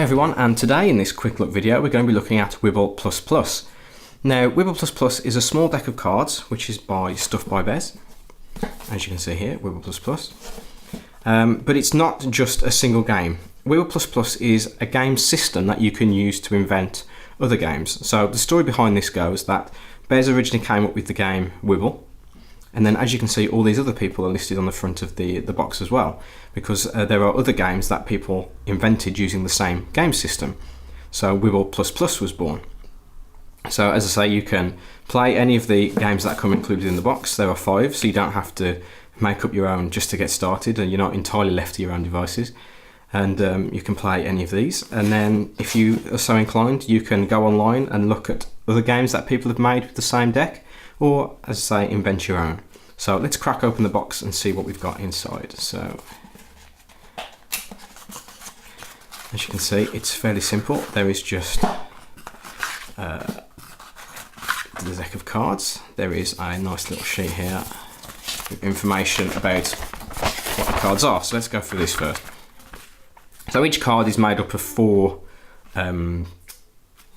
everyone, and today in this quick look video we're going to be looking at Wibbell++. Now Wibbell++ is a small deck of cards which is stuffed by Bez, as you can see here, Wibbell++. But it's not just a single game. Wibbell++ is a game system that you can use to invent other games. So the story behind this goes that Bez originally came up with the game Wibbell, and then as you can see all these other people are listed on the front of the box as well, because there are other games that people invented using the same game system. So Wibbell++ was born. So as I say, you can play any of the games that come included in the box. There are 5, so you don't have to make up your own just to get started, and you're not entirely left to your own devices. And you can play any of these, and then if you are so inclined you can go online and look at other games that people have made with the same deck, or as I say, invent your own. So let's crack open the box and see what we've got inside. So as you can see, it's fairly simple. There is just the deck of cards. There is a nice little sheet here with information about what the cards are. So let's go through this first. So each card is made up of 4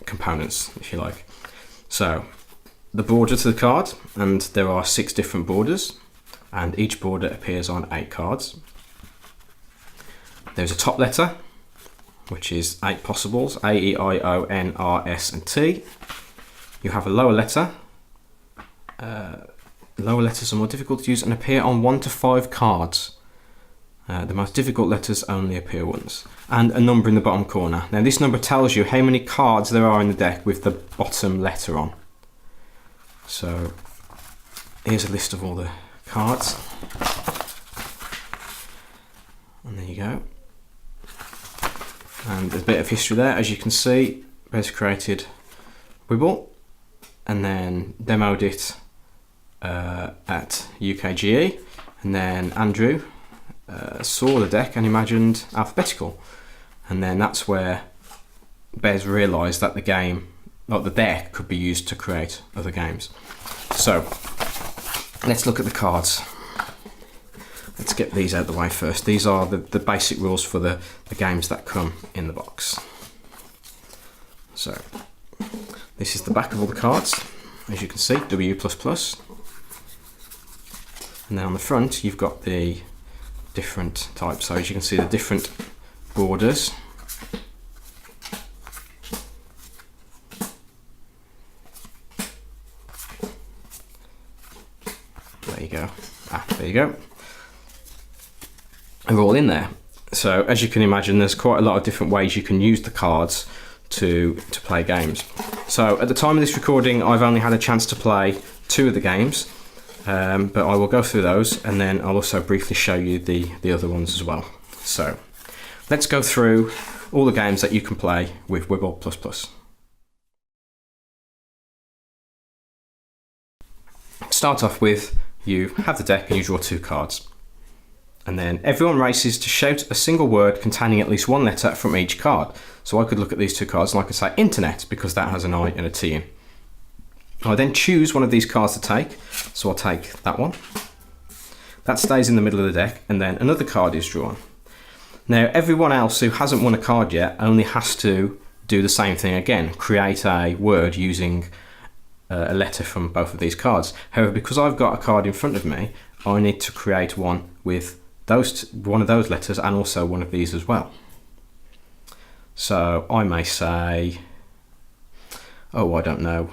components, if you like. So the border to the card, and there are 6 different borders, and each border appears on 8 cards. There's a top letter, which is 8 possibles: A, E, I, O, N, R, S, and T. You have a lower letter. Lower letters are more difficult to use and appear on 1 to 5 cards. The most difficult letters only appear once. And a number in the bottom corner. Now this number tells you how many cards there are in the deck with the bottom letter on. So here's a list of all the cards. And there you go. And there's a bit of history there. As you can see, Bez created Wibbell and then demoed it at UKGE, and then Andrew saw the deck and imagined alphabetical, and then that's where Bez realised that the deck could be used to create other games. So let's look at the cards. Let's get these out of the way first. These are the basic rules for the games that come in the box. So this is the back of all the cards, as you can see, W++. And then on the front you've got the different types. So as you can see, the different borders. There you go. There you go. They're all in there. So as you can imagine, there's quite a lot of different ways you can use the cards to play games. So at the time of this recording, I've only had a chance to play 2 of the games. But I will go through those, and then I'll also briefly show you the other ones as well. So let's go through all the games that you can play with Wibbell++. Start off with, you have the deck and you draw 2 cards. And then everyone races to shout a single word containing at least 1 letter from each card. So I could look at these 2 cards and I could say internet, because that has an I and a T in. I then choose one of these cards to take, so I'll take that one. That stays in the middle of the deck, and then another card is drawn. Now everyone else who hasn't won a card yet only has to do the same thing again, create a word using a letter from both of these cards. However, because I've got a card in front of me, I need to create one with one of those letters and also one of these as well. So I may say, oh, I don't know,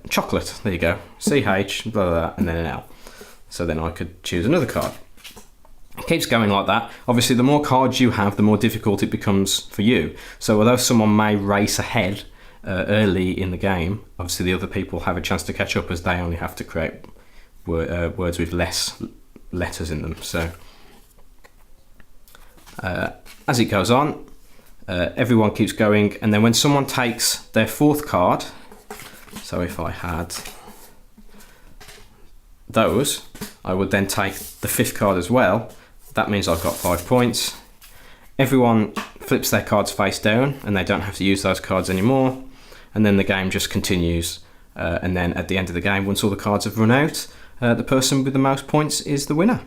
chocolate, there you go, CH, blah, blah, blah, and then an L. So then I could choose another card. It keeps going like that. Obviously, the more cards you have, the more difficult it becomes for you. So although someone may race ahead early in the game, obviously the other people have a chance to catch up, as they only have to create words with less letters in them. So as it goes on, everyone keeps going, and then when someone takes their 4th card, so if I had those, I would then take the 5th card as well. That means I've got 5 points. Everyone flips their cards face down and they don't have to use those cards anymore. And then the game just continues. And then at the end of the game, once all the cards have run out, the person with the most points is the winner.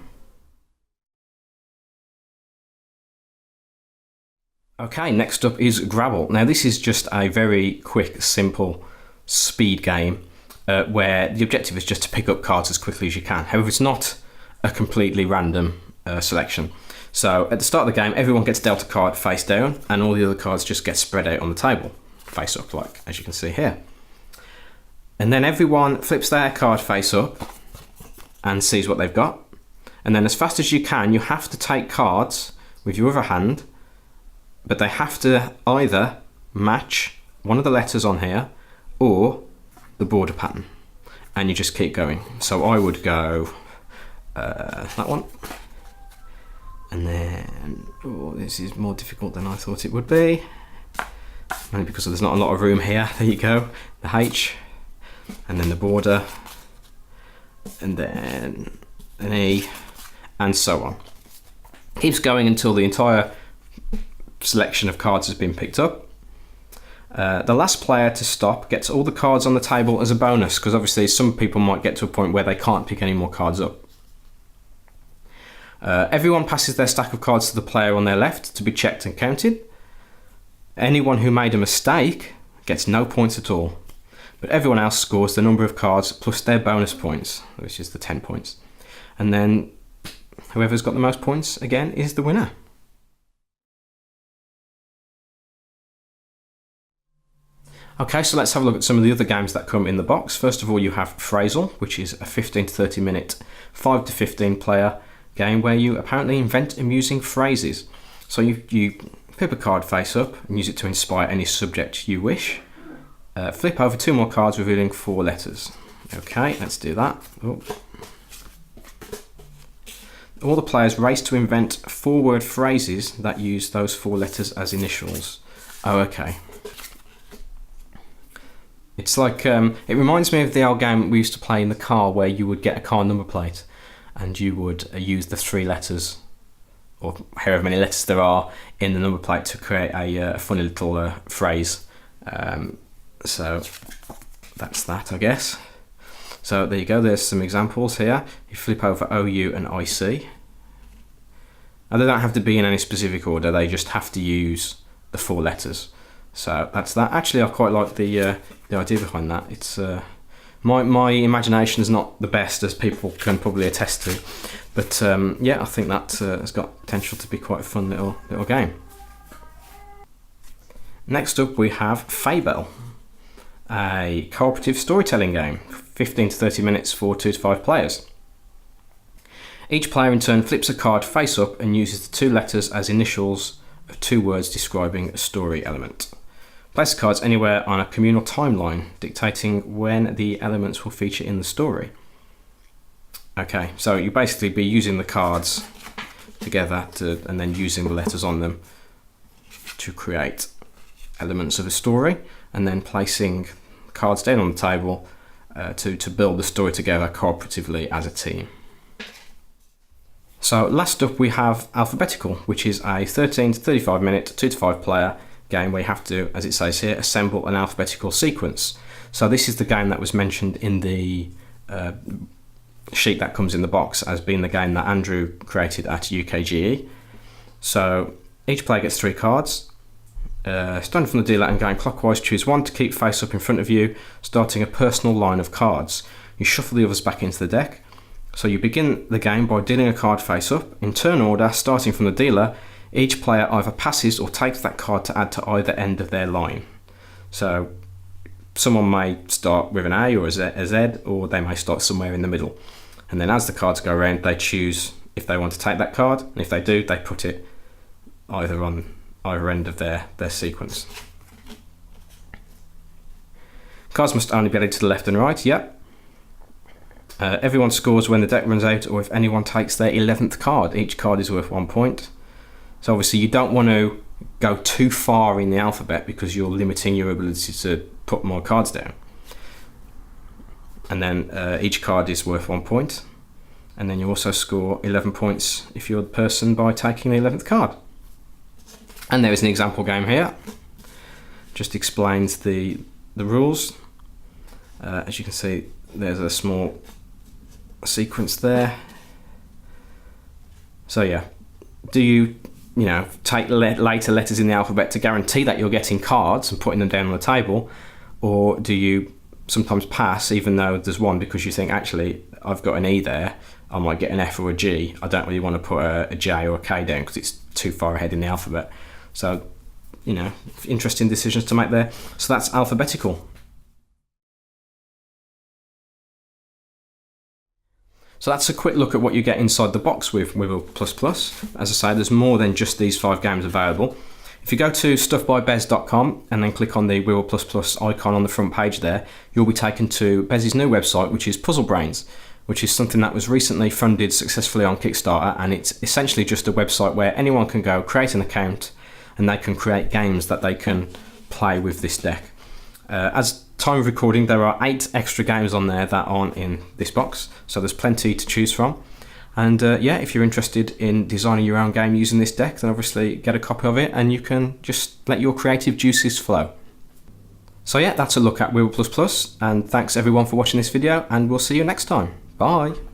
Okay, next up is Grabble. Now this is just a very quick, simple speed game where the objective is just to pick up cards as quickly as you can. However, it's not a completely random selection. So at the start of the game, everyone gets dealt a card face down, and all the other cards just get spread out on the table, face up, like as you can see here. And then everyone flips their card face up and sees what they've got. And then as fast as you can, you have to take cards with your other hand, but they have to either match one of the letters on here or the border pattern. And you just keep going. So I would go that one. And then, oh, this is more difficult than I thought it would be. Only because there's not a lot of room here. There you go. The H, and then the border, and then an E, and so on. Keeps going until the entire selection of cards has been picked up. The last player to stop gets all the cards on the table as a bonus, because obviously some people might get to a point where they can't pick any more cards up. Everyone passes their stack of cards to the player on their left to be checked and counted. Anyone who made a mistake gets no points at all, but everyone else scores the number of cards plus their bonus points, which is the 10 points. And then whoever's got the most points, again, is the winner. Okay, so let's have a look at some of the other games that come in the box. First of all, you have Phrasal, which is a 15 to 30 minute, 5 to 15 player game where you apparently invent amusing phrases. So you flip a card face up and use it to inspire any subject you wish. Flip over 2 more cards revealing 4 letters. Okay, let's do that. Oh. All the players race to invent 4-word phrases that use those 4 letters as initials. Oh, okay. It's like, it reminds me of the old game we used to play in the car where you would get a car number plate and you would use the 3 letters, or however many letters there are in the number plate, to create a funny little phrase. So that's that, I guess. So there you go, there's some examples here. You flip over OU and IC. Now they don't have to be in any specific order, they just have to use the 4 letters. So that's that. Actually, I quite like the idea behind that. It's my imagination is not the best, as people can probably attest to, but yeah, I think that has got potential to be quite a fun little game. Next up, we have Wibbell, a cooperative storytelling game, 15 to 30 minutes for 2 to 5 players. Each player in turn flips a card face up and uses the 2 letters as initials of 2 words describing a story element. Place the cards anywhere on a communal timeline, dictating when the elements will feature in the story. Okay, so you basically be using the cards together and then using the letters on them to create elements of a story, and then placing cards down on the table to build the story together cooperatively as a team. So last up we have Alphabetical, which is a 13 to 35 minute, 2 to 5 player game where you have to, as it says here, assemble an alphabetical sequence. So this is the game that was mentioned in the sheet that comes in the box as being the game that Andrew created at UKGE. So each player gets 3 cards. Starting from the dealer and going clockwise, choose 1 to keep face up in front of you, starting a personal line of cards. You shuffle the others back into the deck. So you begin the game by dealing a card face up. In turn order, starting from the dealer, each player either passes or takes that card to add to either end of their line. So someone may start with an A or a Z, or they may start somewhere in the middle. And then as the cards go around, they choose if they want to take that card, and if they do, they put it either on either end of their sequence. Cards must only be added to the left and right, yep. Everyone scores when the deck runs out, or if anyone takes their 11th card. Each card is worth 1 point. So obviously you don't want to go too far in the alphabet because you're limiting your ability to put more cards down. And then each card is worth 1 point. And then you also score 11 points if you're the person by taking the 11th card. And there is an example game here. Just explains the rules. As you can see, there's a small sequence there. So yeah, do you you know, take later letters in the alphabet to guarantee that you're getting cards and putting them down on the table? Or do you sometimes pass even though there's one, because you think, actually, I've got an E there, I might get an F or a G, I don't really want to put a J or a K down because it's too far ahead in the alphabet. So, you know, interesting decisions to make there. So that's alphabetical. So that's a quick look at what you get inside the box with Wibbell++. As I say, there's more than just these 5 games available. If you go to stuffbybez.com and then click on the Wibbell++ icon on the front page there, you'll be taken to Bez's new website, which is Puzzle Brains, which is something that was recently funded successfully on Kickstarter, and it's essentially just a website where anyone can go create an account and they can create games that they can play with this deck. As time of recording, there are 8 extra games on there that aren't in this box, so there's plenty to choose from. And yeah, if you're interested in designing your own game using this deck, then obviously get a copy of it and you can just let your creative juices flow. So yeah, that's a look at Wibbell++, and thanks everyone for watching this video, and we'll see you next time. Bye!